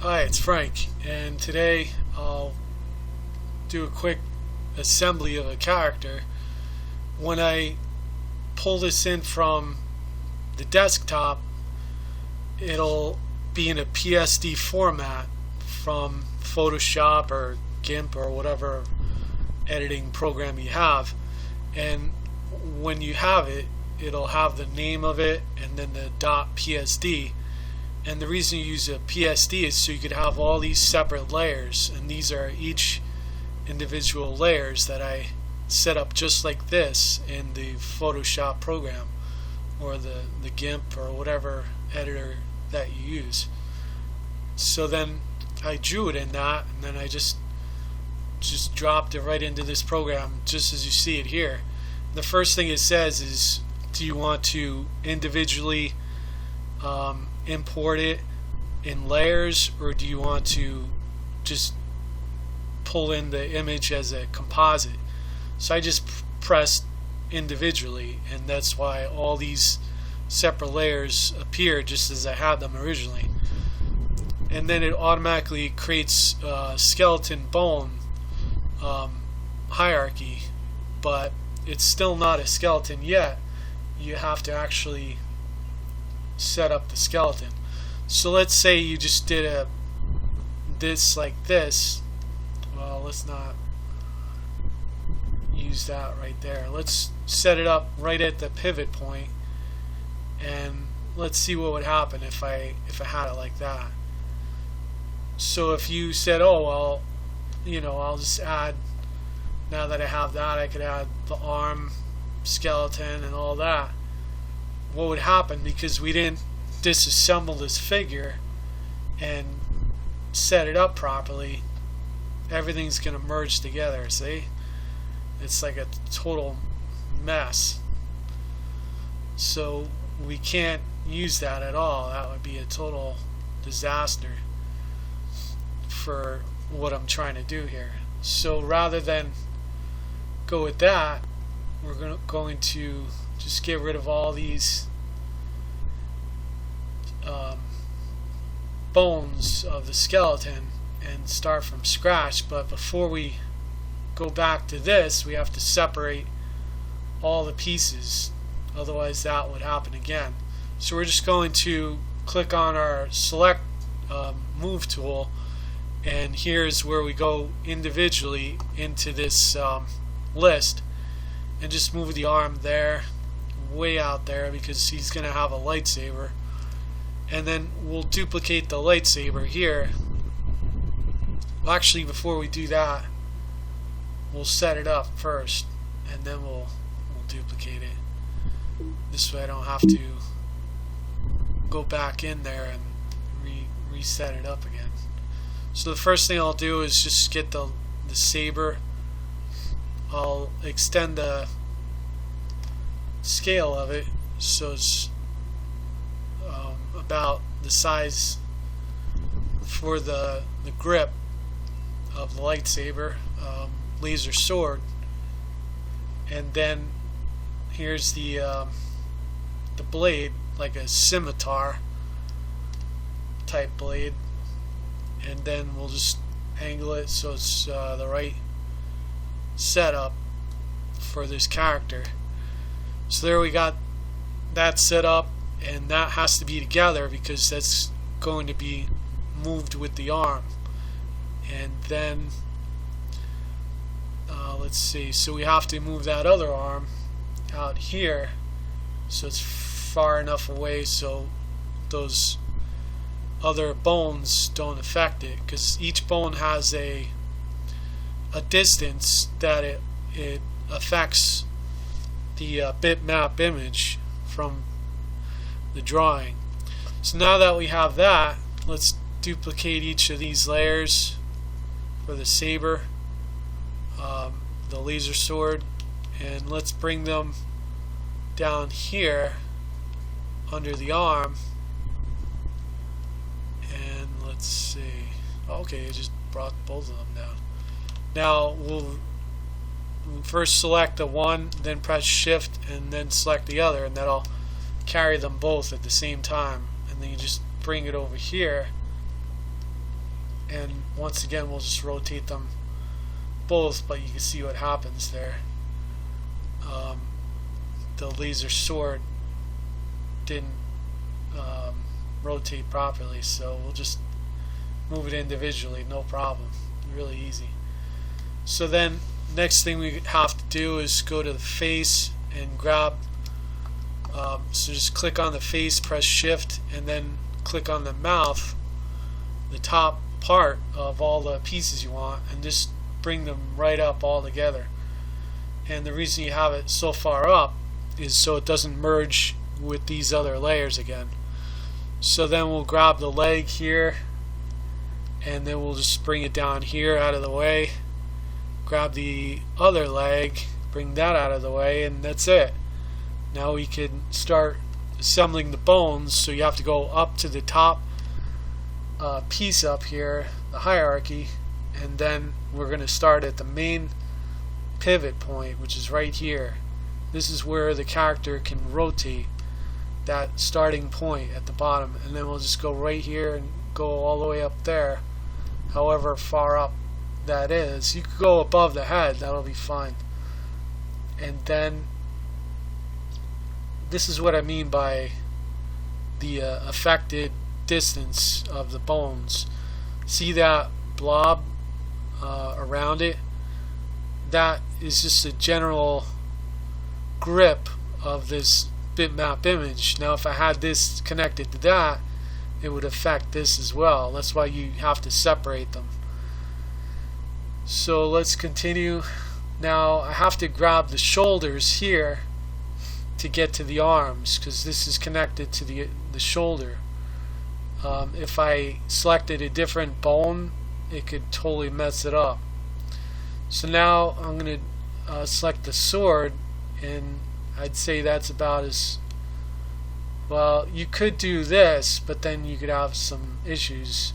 Hi, it's Frank, and today I'll do a quick assembly of a character. When I pull this in from the desktop, it'll be in a PSD format from Photoshop or GIMP or whatever editing program you have. And when you have it, it'll have the name of it and then the .psd. And the reason you use a PSD is so you could have all these separate layers, and these are each individual layers that I set up just like this in the Photoshop program or the GIMP or whatever editor that you use. So then I drew it in that, and then I just dropped it right into this program just as you see it here. The first thing it says is, do you want to individually import it in layers, or do you want to just pull in the image as a composite? So I just pressed individually, and that's why all these separate layers appear just as I had them originally. And then it automatically creates skeleton bone hierarchy, but it's still not a skeleton yet. You have to actually set up the skeleton. So let's say you just did this like this. Well, let's not use that right there. Let's set it up right at the pivot point, and let's see what would happen if I had it like that. So if you said, oh well, I'll just add, now that I have that, I could add the arm skeleton and all that. What would happen, because we didn't disassemble this figure and set it up properly, everything's going to merge together. See, it's like a total mess. So we can't use that at all. That would be a total disaster for what I'm trying to do here. So rather than go with that, we're going to just get rid of all these bones of the skeleton and start from scratch. But before we go back to this, we have to separate all the pieces, otherwise that would happen again. So we're just going to click on our select move tool, and here's where we go individually into this list, and just move the arm there, way out there, because he's going to have a lightsaber. And then we'll duplicate the lightsaber here. Well, actually, before we do that, we'll set it up first, and then we'll duplicate it. This way I don't have to go back in there and reset it up again. So the first thing I'll do is just get the saber. I'll extend the scale of it so it's about the size for the grip of the lightsaber, laser sword. And then here's the blade, like a scimitar type blade, and then we'll just angle it so it's the right setup for this character. So there we got that set up, and that has to be together because that's going to be moved with the arm. And then let's see, so we have to move that other arm out here so it's far enough away so those other bones don't affect it, because each bone has a distance that it affects the bitmap image from the drawing. So now that we have that, let's duplicate each of these layers for the saber, the laser sword, and let's bring them down here under the arm. And let's see, okay, it just brought both of them down. Now we'll first select the one, then press shift, and then select the other, and that'll carry them both at the same time. And then you just bring it over here and once again we'll just rotate them both, but you can see what happens there. The laser sword didn't rotate properly, so we'll just move it individually, no problem, really easy. So then next thing we have to do is go to the face and grab, so just click on the face, press shift, and then click on the mouth, the top part of all the pieces you want, and just bring them right up all together. And the reason you have it so far up is so it doesn't merge with these other layers again. So then we'll grab the leg here, and then we'll just bring it down here out of the way, grab the other leg, bring that out of the way, and that's it. Now we can start assembling the bones. So you have to go up to the top piece up here, the hierarchy, and then we're going to start at the main pivot point, which is right here. This is where the character can rotate, that starting point at the bottom, and then we'll just go right here and go all the way up there, however far up that is. You could go above the head, that'll be fine. And then this is what I mean by the affected distance of the bones. See that blob around it? That is just a general grip of this bitmap image. Now if I had this connected to that, it would affect this as well. That's why you have to separate them. So let's continue. Now I have to grab the shoulders here to get to the arms, because this is connected to the shoulder. If I selected a different bone, it could totally mess it up. So now I'm going to select the sword, and I'd say that's about as well. You could do this, but then you could have some issues.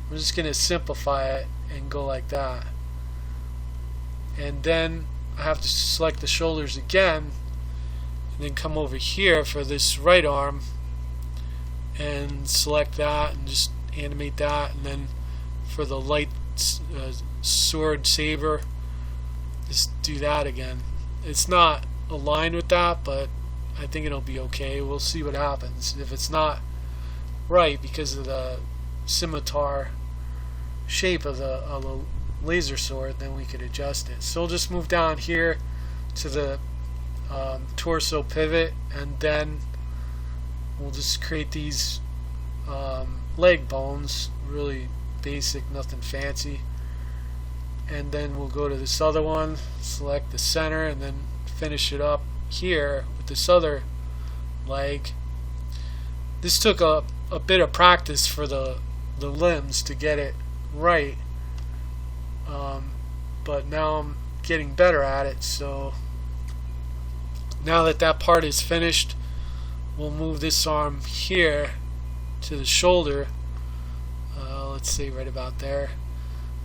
I'm just going to simplify it and go like that. And then I have to select the shoulders again, and then come over here for this right arm and select that and just animate that, and then for the light sword saber, just do that again. It's not aligned with that, but I think it'll be okay. We'll see what happens. If it's not right because of the scimitar shape of the laser sword, then we could adjust it. So we'll just move down here to the torso pivot, and then we'll just create these leg bones, really basic, nothing fancy. And then we'll go to this other one, select the center, and then finish it up here with this other leg. This took a bit of practice for the limbs to get it right, but now I'm getting better at it. So now that that part is finished, we'll move this arm here to the shoulder, let's say right about there.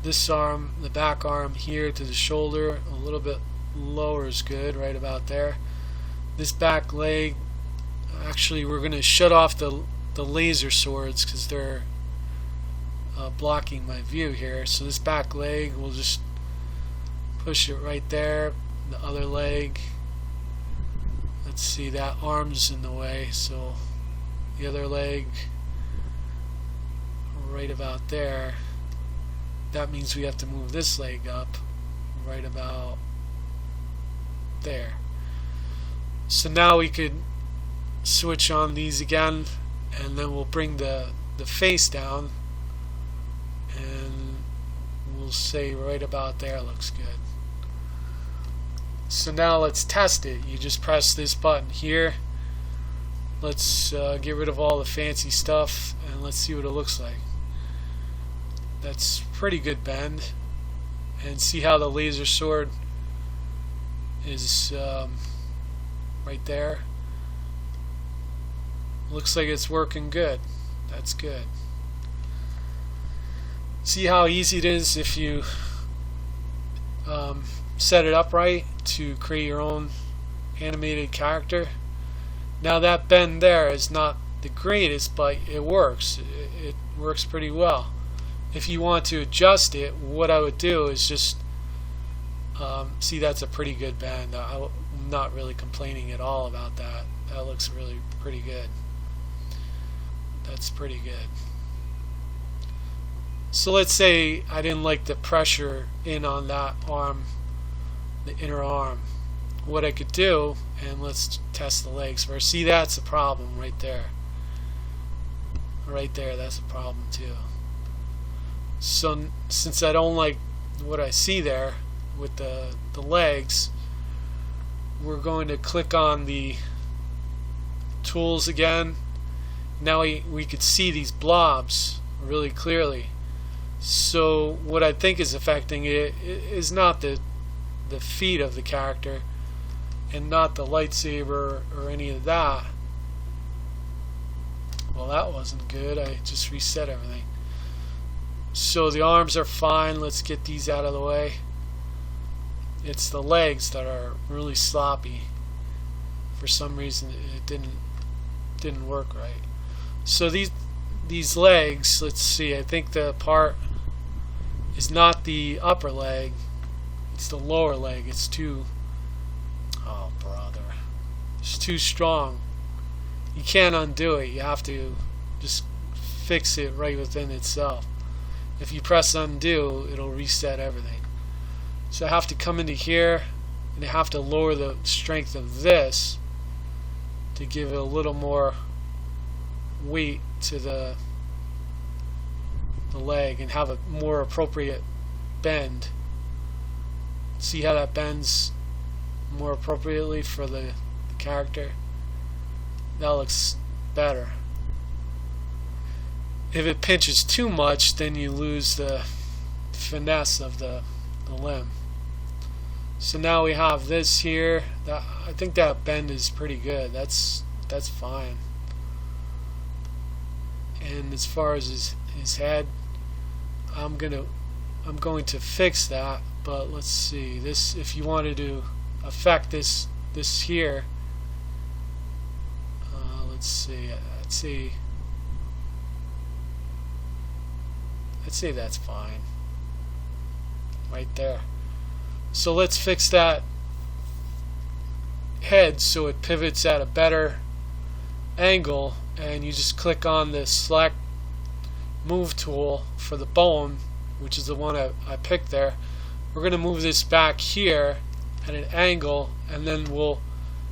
This arm, the back arm here to the shoulder, a little bit lower is good, right about there. This back leg, actually we're going to shut off the laser swords because they're blocking my view here. So this back leg, we'll just push it right there. The other leg, let's see, that arm's in the way, so the other leg right about there. That means we have to move this leg up right about there. So now we could switch on these again, and then we'll bring the face down, and we'll say right about there looks good. So now let's test it. You just press this button here. Let's get rid of all the fancy stuff, and let's see what it looks like. That's pretty good bend. And see how the laser sword is right there. Looks like it's working good. That's good. See how easy it is if you set it up right to create your own animated character. Now that bend there is not the greatest, but it works. It works pretty well. if you want to adjust it, what I would do is just see, that's a pretty good bend. I'm not really complaining at all about that. That looks really pretty good. That's pretty good. So let's say I didn't like the pressure in on that arm, the inner arm. What I could do, and let's test the legs first. See, that's a problem right there. Right there, that's a problem too. So since I don't like what I see there with the legs, we're going to click on the tools again. Now we could see these blobs really clearly. So what I think is affecting it is not the feet of the character and not the lightsaber or any of that. Well, that wasn't good. I just reset everything. So the arms are fine. Let's get these out of the way. It's the legs that are really sloppy. For some reason it didn't work right. So these legs, let's see, I think the part is not the upper leg, it's the lower leg. It's too, oh brother, it's too strong. You can't undo it. You have to just fix it right within itself. If you press undo, it'll reset everything. So I have to come into here and I have to lower the strength of this to give it a little more weight to the leg and have a more appropriate bend. See how that bends more appropriately for the character? That looks better. If it pinches too much, then you lose the finesse of the limb. So now we have this here. I think that bend is pretty good. That's fine. And as far as his head, I'm going to fix that. But let's see, this, if you wanted to affect this here, let's see, I'd say that's fine right there. So let's fix that head so it pivots at a better angle, and you just click on the select move tool for the bone, which is the one I picked there. We're going to move this back here at an angle, and then we'll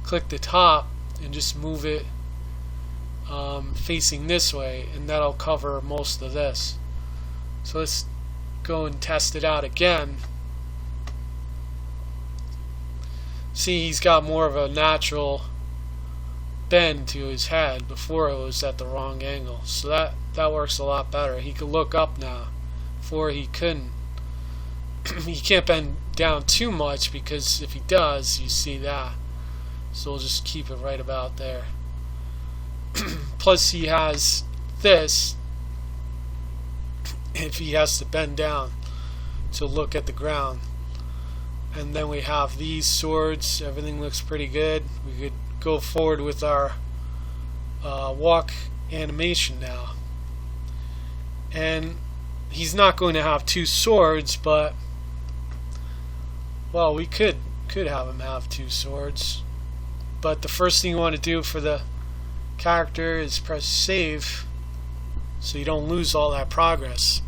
click the top and just move it facing this way, and that'll cover most of this. So let's go and test it out again. See, he's got more of a natural bend to his head. Before it was at the wrong angle, so that works a lot better. He can look up now. Before he couldn't. He can't bend down too much, because if he does, you see that. So we'll just keep it right about there. Plus he has this, if he has to bend down to look at the ground. And then we have these swords. Everything looks pretty good. We could go forward with our walk animation now. And he's not going to have two swords, but well, we could have him have two swords. But the first thing you want to do for the character is press save, so you don't lose all that progress.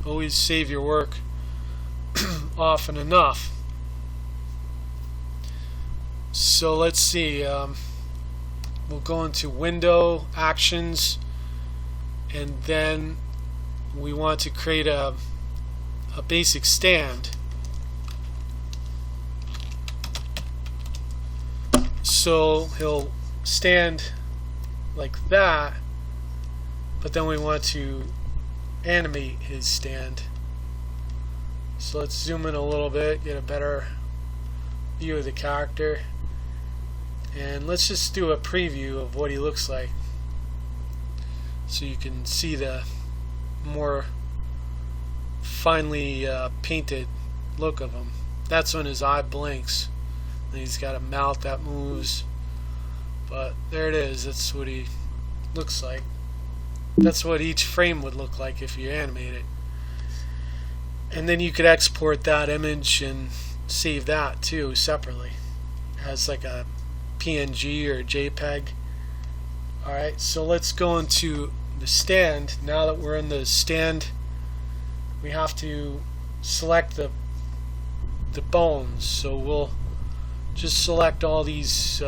Always save your work often enough. So let's see, we'll go into window, actions, and then we want to create a basic stand. So he'll stand like that, but then we want to animate his stand. So let's zoom in a little bit, get a better view of the character, and let's just do a preview of what he looks like so you can see the more finely painted look of him. That's when his eye blinks, and he's got a mouth that moves. But there it is. That's what he looks like. That's what each frame would look like if you animate it. And then you could export that image and save that too separately as like a PNG or JPEG. Alright, so let's go into the stand. Now that we're in the stand, we have to select the bones. So we'll just select all these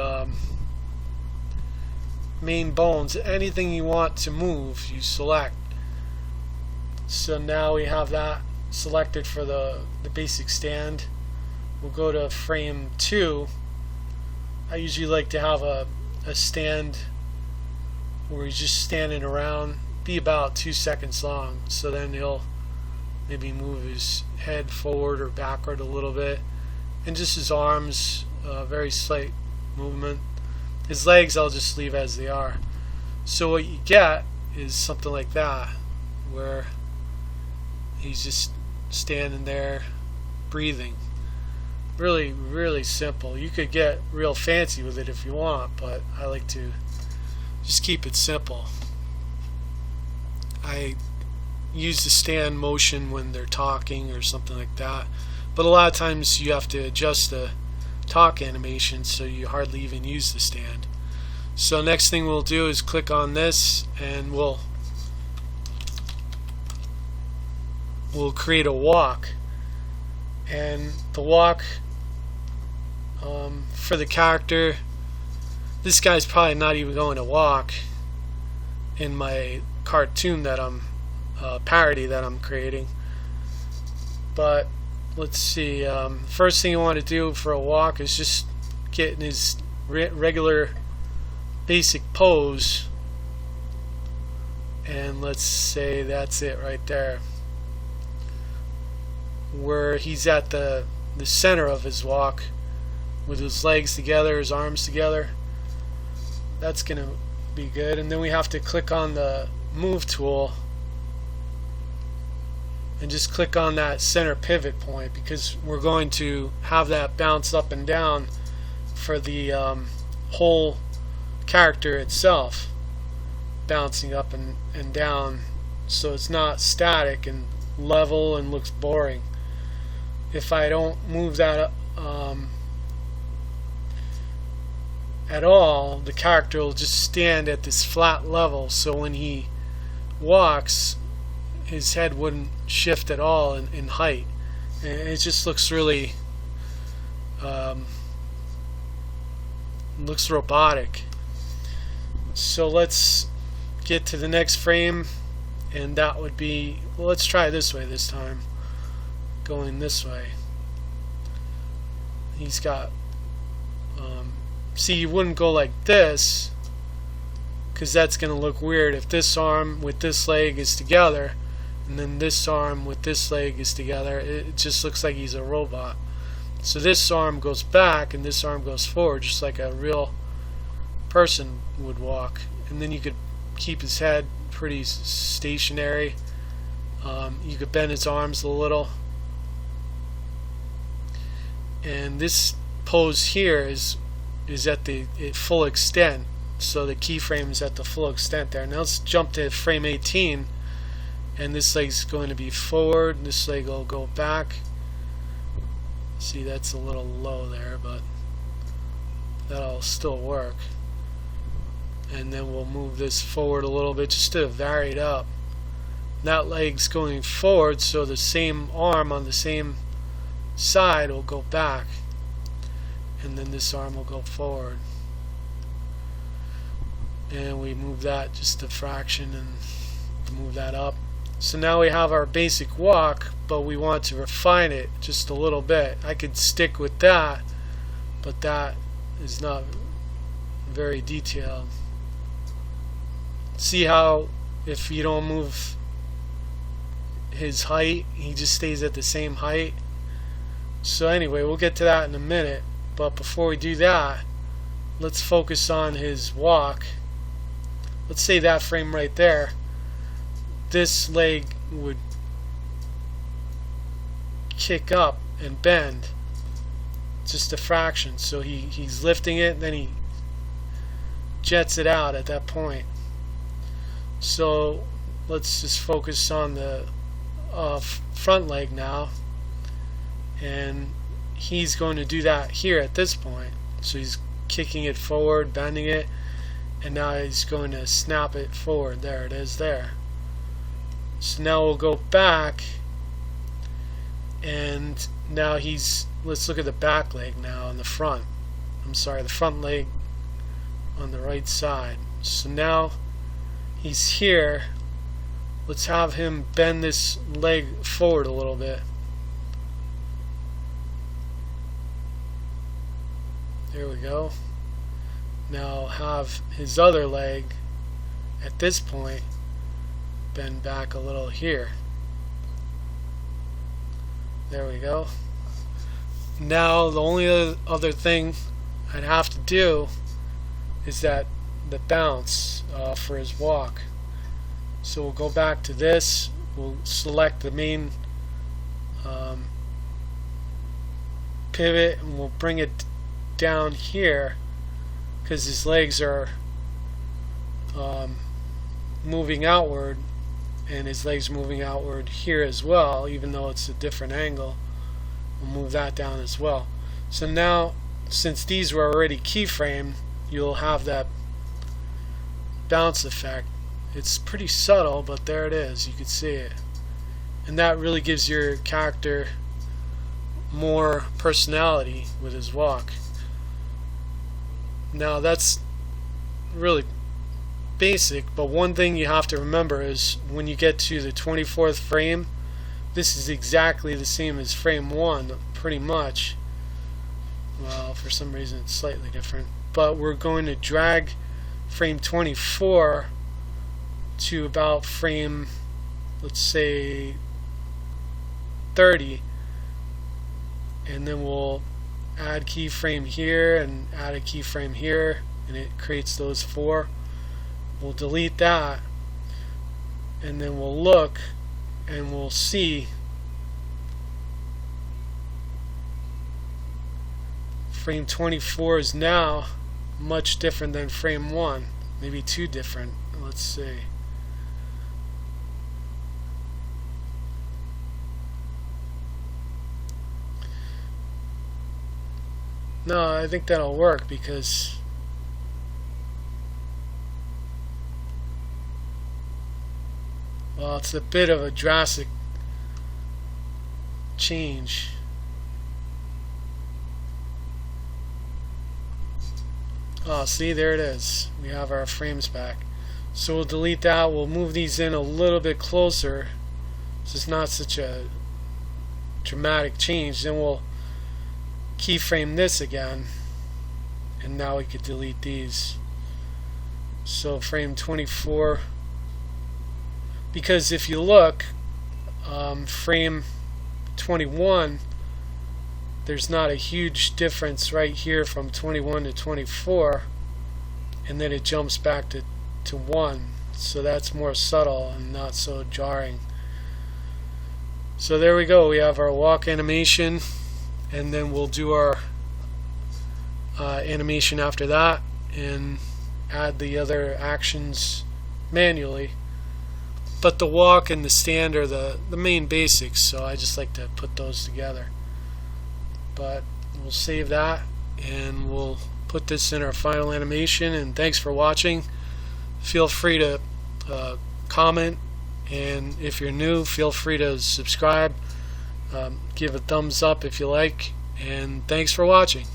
main bones. Anything you want to move, you select. So now we have that selected for the basic stand. We'll go to frame 2. I usually like to have a stand where he's just standing around, be about 2 seconds long, so then he'll maybe move his head forward or backward a little bit, and just his arms, very slight movement. His legs I'll just leave as they are. So what you get is something like that, where he's just standing there breathing. Really, really simple. You could get real fancy with it if you want, but I like to just keep it simple. I use the stand motion when they're talking or something like that, but a lot of times you have to adjust the talk animation so you hardly even use the stand. So next thing we'll do is click on this, and we'll create a walk. And the walk for the character, this guy's probably not even going to walk in my cartoon that I'm parody that I'm creating. But let's see, first thing you want to do for a walk is just get in his regular basic pose, and let's say that's it right there, where he's at the center of his walk with his legs together, his arms together. That's gonna be good. And then we have to click on the move tool and just click on that center pivot point, because we're going to have that bounce up and down for the whole character itself, bouncing up and down, so it's not static and level and looks boring. If I don't move that at all, the character will just stand at this flat level, so when he walks, his head wouldn't shift at all in height, and it just looks really looks robotic. So let's get to the next frame, and that would be, well, let's try this way this time, going this way. He's got see, you wouldn't go like this, because that's going to look weird if this arm with this leg is together and then this arm with this leg is together. It just looks like he's a robot. So this arm goes back and this arm goes forward, just like a real person would walk. And then you could keep his head pretty stationary. You could bend his arms a little. And this pose here is at the full extent, so the keyframe is at the full extent there. Now let's jump to frame 18, and this leg's going to be forward, and this leg will go back. See, that's a little low there, but that'll still work. And then we'll move this forward a little bit just to vary it up. That leg's going forward, so the same arm on the same side will go back, and then this arm will go forward. And we move that just a fraction and move that up. So now we have our basic walk, but we want to refine it just a little bit. I could stick with that, but that is not very detailed. See how if you don't move his height, he just stays at the same height? So anyway, we'll get to that in a minute, but before we do that, let's focus on his walk. Let's say that frame right there, this leg would kick up and bend just a fraction, so he's lifting it and then he jets it out at that point. So let's just focus on the front leg now, and he's going to do that here at this point. So he's kicking it forward, bending it, and now he's going to snap it forward. There it is there. So now we'll go back, and now let's look at the back leg now on the front. I'm sorry, the front leg on the right side. So now he's here. Let's have him bend this leg forward a little bit. There we go. Now have his other leg at this point bend back a little here. There we go. Now the only other thing I'd have to do is the bounce for his walk. So we'll go back to this. We'll select the main pivot, and we'll bring it down here because his legs are moving outward, and his legs moving outward here as well, even though it's a different angle. We'll move that down as well. So now, since these were already keyframed, you'll have that bounce effect. It's pretty subtle, but there it is. You can see it, and that really gives your character more personality with his walk. Now that's really basic, but one thing you have to remember is when you get to the 24th frame, this is exactly the same as frame 1, pretty much. Well, for some reason it's slightly different, but we're going to drag frame 24 to about frame, let's say 30, and then we'll add keyframe here and add a keyframe here, and it creates those 4. We'll delete that, and then we'll look and we'll see frame 24 is now much different than frame 1, maybe too different. Let's see. No, I think that'll work because well, it's a bit of a drastic change. Oh, see, there it is. We have our frames back. So we'll delete that. We'll move these in a little bit closer so it's not such a dramatic change. Then we'll keyframe this again, and now we could delete these. So frame 24, because if you look, frame 21, there's not a huge difference right here from 21 to 24, and then it jumps back to 1, so that's more subtle and not so jarring. So there we go, we have our walk animation, and then we'll do our animation after that and add the other actions manually. But the walk and the stand are the main basics, so I just like to put those together. But we'll save that and we'll put this in our final animation. And thanks for watching. Feel free to comment, and if you're new, feel free to subscribe. Give a thumbs up if you like, and thanks for watching.